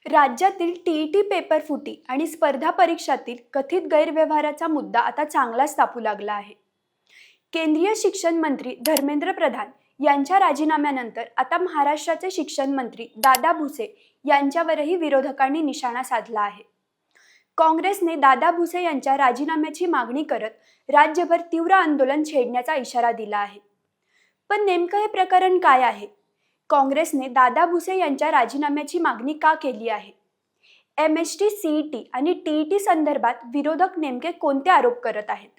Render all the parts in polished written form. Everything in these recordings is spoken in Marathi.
राज्यातील टीईटी पेपर फुटी आणि स्पर्धा परीक्षातील कथित गैरव्यवहाराचा मुद्दा आता चांगलाच तापू लागला आहे. केंद्रीय शिक्षण मंत्री धर्मेंद्र प्रधान यांच्या राजीनाम्यानंतर आता महाराष्ट्राचे शिक्षण मंत्री दादा भुसे यांच्यावरही विरोधकांनी निशाणा साधला आहे. काँग्रेसने दादा भुसे यांच्या राजीनाम्याची मागणी करत राज्यभर तीव्र आंदोलन छेडण्याचा इशारा दिला आहे. पण नेमकं हे प्रकरण काय आहे? काँग्रेसने दादा भुसे यांच्या राजीनाम्याची मागणी का केली आहे? MST CET आणि TET संदर्भात विरोधक नेमके कोणते आरोप करत आहेत?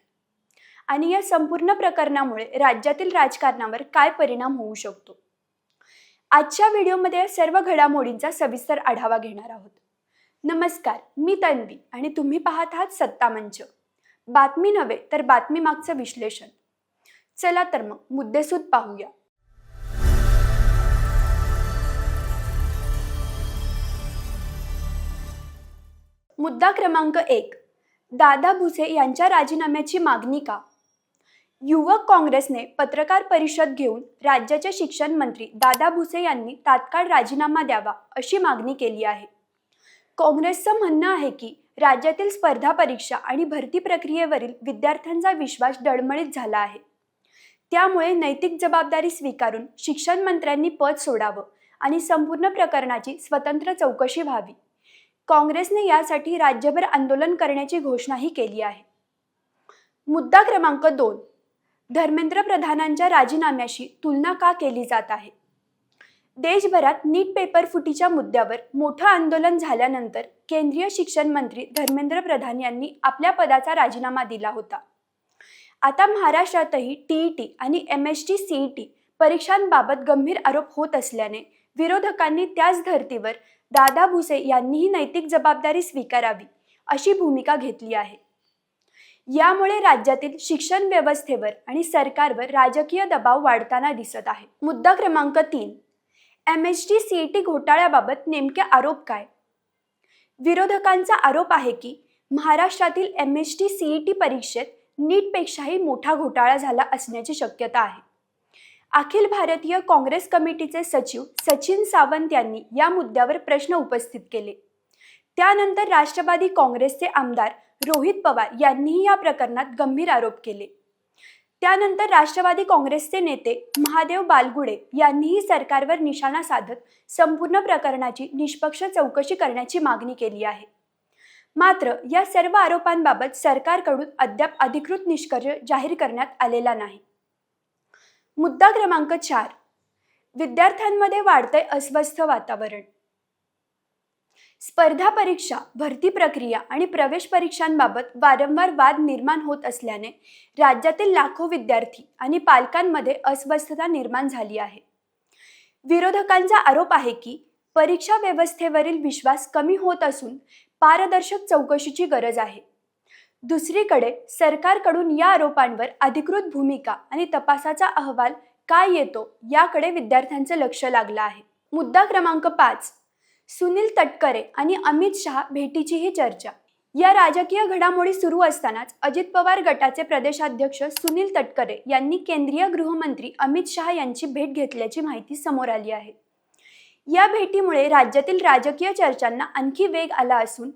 आणि या संपूर्ण प्रकरणामुळे राज्यातील राजकारणावर काय परिणाम होऊ शकतो? आजच्या व्हिडिओमध्ये या सर्व घडामोडींचा सविस्तर आढावा घेणार आहोत. नमस्कार, मी तन्वी आणि तुम्ही पाहत आहात सत्ता मंच. बातमी नव्हे तर बातमी मागचं विश्लेषण. चला तर मग मुद्देसूद पाहूया. मुद्दा क्रमांक 1. दादा भुसे यांच्या राजीनाम्याची मागणी का? युवक काँग्रेसने पत्रकार परिषद घेऊन राज्याचे शिक्षण मंत्री दादा भुसे यांनी तात्काळ राजीनामा द्यावा अशी मागणी केली आहे. काँग्रेसचं म्हणणं आहे की राज्यातील स्पर्धा परीक्षा आणि भरती प्रक्रियेवरील विद्यार्थ्यांचा विश्वास डळमळीत झाला आहे. त्यामुळे नैतिक जबाबदारी स्वीकारून शिक्षण मंत्र्यांनी पद सोडावं आणि संपूर्ण प्रकरणाची स्वतंत्र चौकशी व्हावी. काँग्रेसने यासाठी राज्यभर आंदोलन करण्याची घोषणाही केली आहे. मुद्दा क्रमांक 2. धर्मेंद्र प्रधानांच्या राजीनाम्याशी तुलना का केली जात आहे? देशभरात नीट पेपर फुटीच्या मुद्द्यावर मोठं आंदोलन झाल्यानंतर केंद्रीय शिक्षण मंत्री धर्मेंद्र प्रधान यांनी आपल्या पदाचा राजीनामा दिला होता. आता महाराष्ट्रातही TET आणि MST CET परीक्षांबाबत गंभीर आरोप होत असल्याने विरोधकांनी त्याच धर्तीवर दादा भुसे यांनीही नैतिक जबाबदारी स्वीकारावी अशी भूमिका घेतली आहे. यामुळे राज्यातील शिक्षण व्यवस्थेवर आणि सरकारवर राजकीय दबाव वाढताना दिसत आहे. मुद्दा क्रमांक 3. MST CET घोटाळ्याबाबत नेमके आरोप काय? विरोधकांचा आरोप आहे की महाराष्ट्रातील MST CET परीक्षेत नीटपेक्षाही मोठा घोटाळा झाला असण्याची शक्यता आहे. अखिल भारतीय काँग्रेस कमिटीचे सचिव सचिन सावंत यांनी या मुद्द्यावर प्रश्न उपस्थित केले. त्यानंतर राष्ट्रवादी काँग्रेसचे आमदार रोहित पवार यांनीही या प्रकरणात गंभीर आरोप केले. त्यानंतर राष्ट्रवादी काँग्रेसचे नेते महादेव बालगुडे यांनीही सरकारवर निशाणा साधत संपूर्ण प्रकरणाची निष्पक्ष चौकशी करण्याची मागणी केली आहे. मात्र या सर्व आरोपांबाबत सरकारकडून अद्याप अधिकृत निष्कर्ष जाहीर करण्यात आलेला नाही. मुद्दा क्रमांक 4. विद्यार्थ्यांमध्ये वाढतंय अस्वस्थ वातावरण. स्पर्धा परीक्षा, भरती प्रक्रिया आणि प्रवेश परीक्षांबाबत वारंवार वाद निर्माण होत असल्याने राज्यातील लाखो विद्यार्थी आणि पालकांमध्ये अस्वस्थता निर्माण झाली आहे. विरोधकांचा आरोप आहे की परीक्षा व्यवस्थेवरील विश्वास कमी होत असून पारदर्शक चौकशीची गरज आहे. दुसरीकडे सरकारकडून या आरोपांवर अधिकृत भूमिका आणि तपासाचा अहवाल काय येतो याकडे विद्यार्थ्यांचं लक्ष लागलं आहे. मुद्दा क्रमांक 5. सुनील तटकरे आणि अमित शहा भेटीचीही चर्चा. या राजकीय घडामोडी सुरू असतानाच अजित पवार गटाचे प्रदेशाध्यक्ष सुनील तटकरे यांनी केंद्रीय गृहमंत्री अमित शहा यांची भेट घेतल्याची माहिती समोर आली आहे. या भेटीमुळे राज्यातील राजकीय चर्चांना आणखी वेग आला असून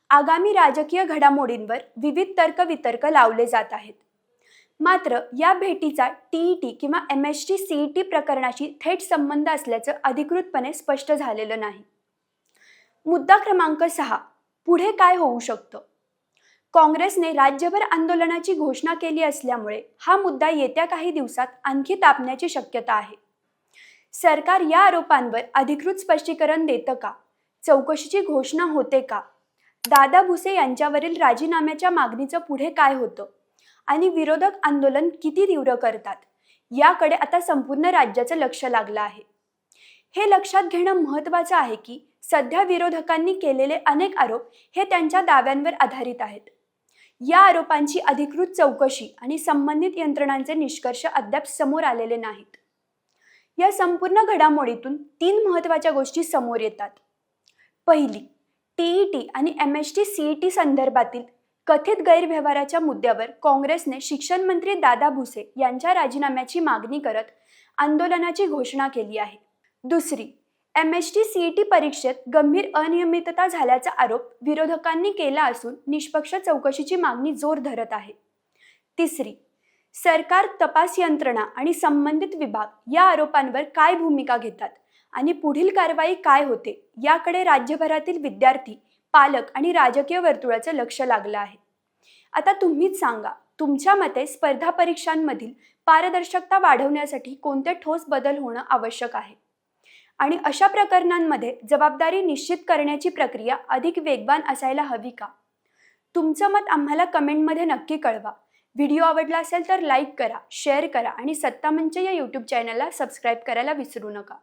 आगामी राजकीय घडामोडींवर विविध तर्कवितर्क लावले जात आहेत. मात्र या भेटीचा TET किंवा MST CET प्रकरणाशी थेट संबंध असल्याचं अधिकृतपणे स्पष्ट झालेलं नाही. मुद्दा क्रमांक 6. पुढे काय होऊ शकतं? काँग्रेसने राज्यभर आंदोलनाची घोषणा केली असल्यामुळे हा मुद्दा येत्या काही दिवसात आणखी तापण्याची शक्यता आहे. सरकार या आरोपांवर अधिकृत स्पष्टीकरण देतं का? चौकशीची घोषणा होते का? दादा भुसे यांच्यावरील राजीनाम्याच्या मागणीचं पुढे काय होतं? आणि विरोधक आंदोलन किती तीव्र करतात याकडे आता संपूर्ण राज्याचं लक्ष लागलं आहे. हे लक्षात घेणं महत्त्वाचं आहे की सध्या विरोधकांनी केलेले अनेक आरोप हे त्यांच्या दाव्यांवर आधारित आहेत. या आरोपांची अधिकृत चौकशी आणि संबंधित यंत्रणांचे निष्कर्ष अद्याप समोर आलेले नाहीत. या संपूर्ण घडामोडीतून 3 महत्त्वाच्या गोष्टी समोर येतात. पहिली, TET आणि MST CET संदर्भातील कथित गैरव्यवहाराच्या मुद्द्यावर काँग्रेसने शिक्षण मंत्री दादा भुसे यांच्या राजीनाम्याची मागणी करत आंदोलनाची घोषणा केली आहे. दुसरी, MHT CET परीक्षेत गंभीर अनियमितता झाल्याचा आरोप विरोधकांनी केला असून निष्पक्ष चौकशीची मागणी जोर धरत आहे. तिसरी, सरकार, तपास यंत्रणा आणि संबंधित विभाग या आरोपांवर काय भूमिका घेतात आणि पुढील कारवाई काय होते याकडे राज्यभरातील विद्यार्थी, पालक आणि राजकीय वर्तुळाचं लक्ष लागलं आहे. आता तुम्हीच सांगा, तुमच्या मते स्पर्धा परीक्षांमधील पारदर्शकता वाढवण्यासाठी कोणते ठोस बदल होणं आवश्यक आहे आणि अशा प्रकरणांमध्ये जबाबदारी निश्चित करण्याची प्रक्रिया अधिक वेगवान असायला हवी का? तुमचं मत आम्हाला कमेंटमध्ये नक्की कळवा. व्हिडिओ आवडला असेल तर लाईक करा, शेअर करा आणि सत्ता मंच या यूट्यूब चॅनलला सबस्क्राईब करायला विसरू नका.